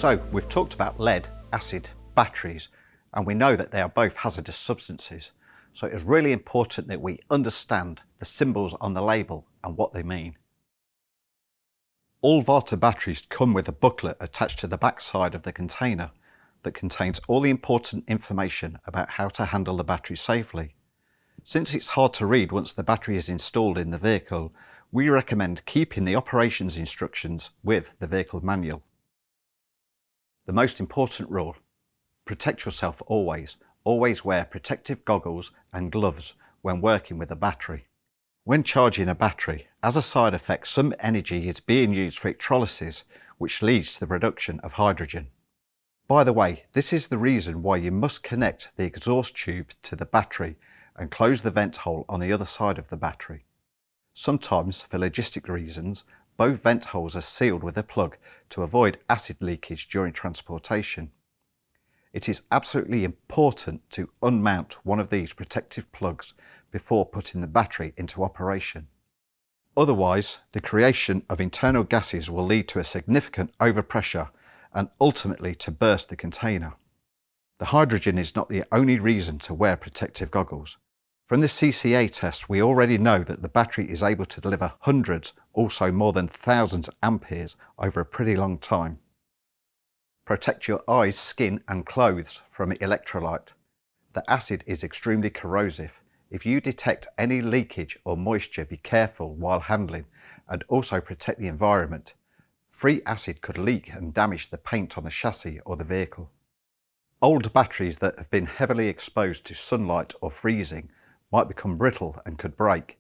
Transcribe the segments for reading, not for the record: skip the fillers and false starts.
So we've talked about lead, acid, batteries, and we know that they are both hazardous substances. So it is really important that we understand the symbols on the label and what they mean. All Våra batteries come with a booklet attached to the back side of the container that contains all the important information about how to handle the battery safely. Since it's hard to read once the battery is installed in the vehicle, we recommend keeping the operations instructions with the vehicle manual. The most important rule: protect yourself always. Always wear protective goggles and gloves when working with a battery. When charging a battery, as a side effect, some energy is being used for electrolysis, which leads to the production of hydrogen. By the way, this is the reason why you must connect the exhaust tube to the battery and close the vent hole on the other side of the battery. Sometimes, for logistic reasons, both vent holes are sealed with a plug to avoid acid leakage during transportation. It is absolutely important to unmount one of these protective plugs before putting the battery into operation. Otherwise, the creation of internal gases will lead to a significant overpressure and ultimately to burst the container. The hydrogen is not the only reason to wear protective goggles. From the CCA test, we already know that the battery is able to deliver hundreds, also more than thousands of amperes over a pretty long time. Protect your eyes, skin and clothes from electrolyte. The acid is extremely corrosive. If you detect any leakage or moisture, be careful while handling and also protect the environment. Free acid could leak and damage the paint on the chassis or the vehicle. Old batteries that have been heavily exposed to sunlight or freezing might become brittle and could break.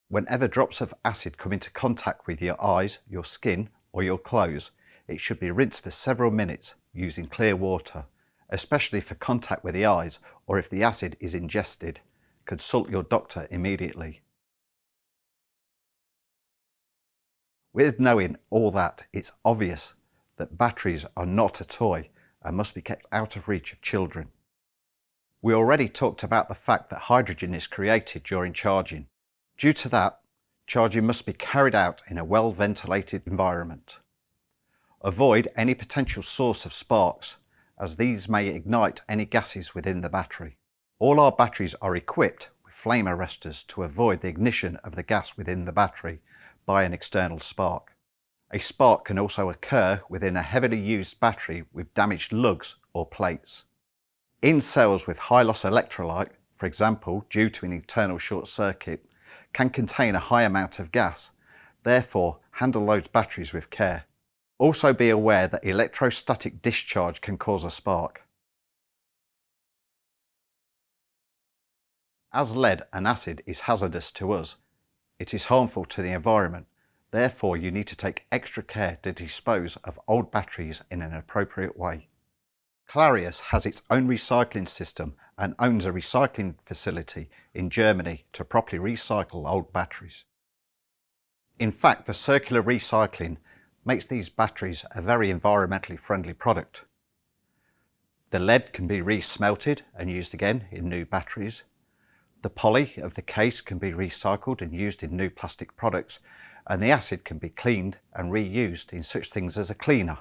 Whenever drops of acid come into contact with your eyes, your skin or your clothes, it should be rinsed for several minutes using clear water, especially for contact with the eyes or if the acid is ingested. Consult your doctor immediately. With knowing all that, it's obvious that batteries are not a toy and must be kept out of reach of children. We already talked about the fact that hydrogen is created during charging. Due to that, charging must be carried out in a well-ventilated environment. Avoid any potential source of sparks, as these may ignite any gases within the battery. All our batteries are equipped with flame arresters to avoid the ignition of the gas within the battery by an external spark. A spark can also occur within a heavily used battery with damaged lugs or plates. In cells with high loss electrolyte, for example due to an internal short circuit, can contain a high amount of gas. Therefore, handle those batteries with care. Also be aware that electrostatic discharge can cause a spark. As lead and acid is hazardous to us, it is harmful to the environment. Therefore, you need to take extra care to dispose of old batteries in an appropriate way. Clarius has its own recycling system and owns a recycling facility in Germany to properly recycle old batteries. In fact, the circular recycling makes these batteries a very environmentally friendly product. The lead can be re-smelted and used again in new batteries. The poly of the case can be recycled and used in new plastic products, and the acid can be cleaned and reused in such things as a cleaner.